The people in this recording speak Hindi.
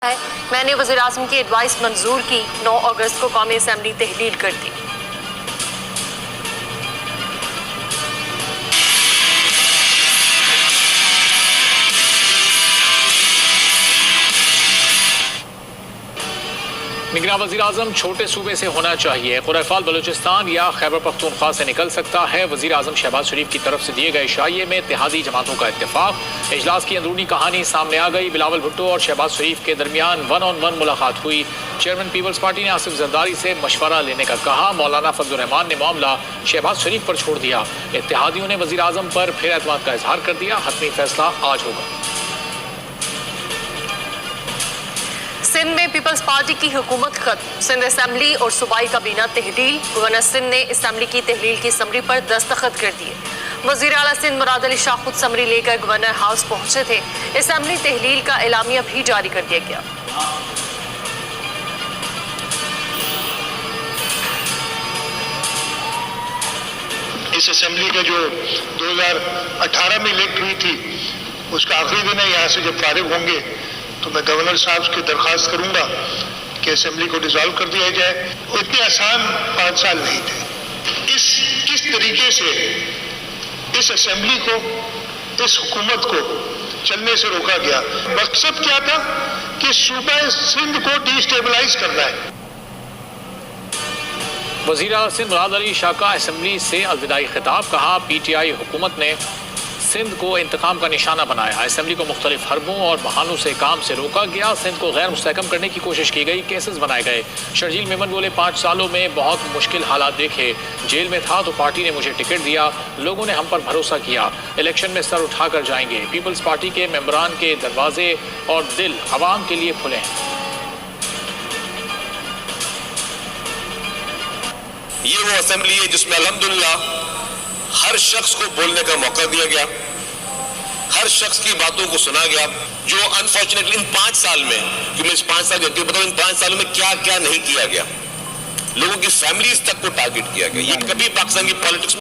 मैंने वज़ीर-ए-आज़म की एडवाइस मंजूर की। 9 अगस्त को कौमी असम्बली तहलील कर दी। निगरान वज़ीर-ए-आज़म छोटे सूबे से होना चाहिए। खुराफाल बलूचिस्तान या खैबर पख्तूनख्वा से निकल सकता है। वज़ीर-ए-आज़म शहबाज शरीफ की तरफ से दिए गए इशाइये में इत्तेहादी जमातों का इत्तेफाक। इजलास की अंदरूनी कहानी सामने आ गई। बिलावल भुट्टो और शहबाज शरीफ के दरमियान 1-on-1 मुलाकात हुई। चेयरमैन पीपल्स पार्टी ने आसिफ जरदारी से मशवरा लेने का कहा। मौलाना फजलुर रहमान ने मामला शहबाज शरीफ पर छोड़ दिया। इत्तेहादियों ने वज़ीर-ए-आज़म पर फिर एतमाद का इजहार कर दिया। हतमी फैसला आज होगा। सिंध में पीपल्स पार्टी की हुकूमत खत्म। सिंध असम्बली और सूबाई काबीना तहलील। गवर्नर सिंध ने असम्बली की तहलील की समरी पर दस्तखत कर दिए। वज़ीर आला सिंध मुराद अली शाह खुद समरी लेकर गवर्नर हाउस पहुंचे थे। असम्बली तहलील का एलामिया भी जारी कर दिया गया। इस असेंबली का जो 2018 में इलेक्ट हुई थी उसका आखिरी दिन है। यहाँ से जब फारिग होंगे तो मैं गवर्नर साहब की दरख्वास्त करूंगा कि असेंबली को डिसॉल्व कर दिया जाए। इतने आसान 5 साल नहीं थे। किस तरीके से इस असेंबली को, इस हुकूमत को चलने से रोका गया। मकसद क्या था कि सूबा सिंध को डिस्टेबलाइज करना है। वज़ीर आला सिंध मुराद अली शाह का असेंबली से अलविदाई खिताब। कहा PTI हुकूमत ने सिंध को इंतकाम का निशाना बनाया। असेंबली को मुख्तलिफ हरबों और बहानों से काम से रोका गया। सिंध को गैर मुस्तहकम करने की कोशिश की गई। केसेस बनाए गए। शर्जील मेमन बोले 5 सालों में बहुत मुश्किल हालात देखे। जेल में था तो पार्टी ने मुझे टिकट दिया। लोगों ने हम पर भरोसा किया। इलेक्शन में सर उठाकर जाएंगे। पीपल्स पार्टी के मेंबरान के दरवाजे और दिल अवाम के लिए खुले हैं। ये वो असेंबली है जिसमें अल्हम्दुलिल्लाह हर शख्स को बोलने का मौका दिया गया, हर शख्स की बातों को सुना गया। जो अनफॉर्चुनेटली इन 5 साल में, कि मैं इस 5 साल की बताऊं, इन 5 सालों में क्या क्या नहीं किया गया। लोगों की फैमिलीज तक को टारगेट किया गया। ये कभी पाकिस्तान की पॉलिटिक्स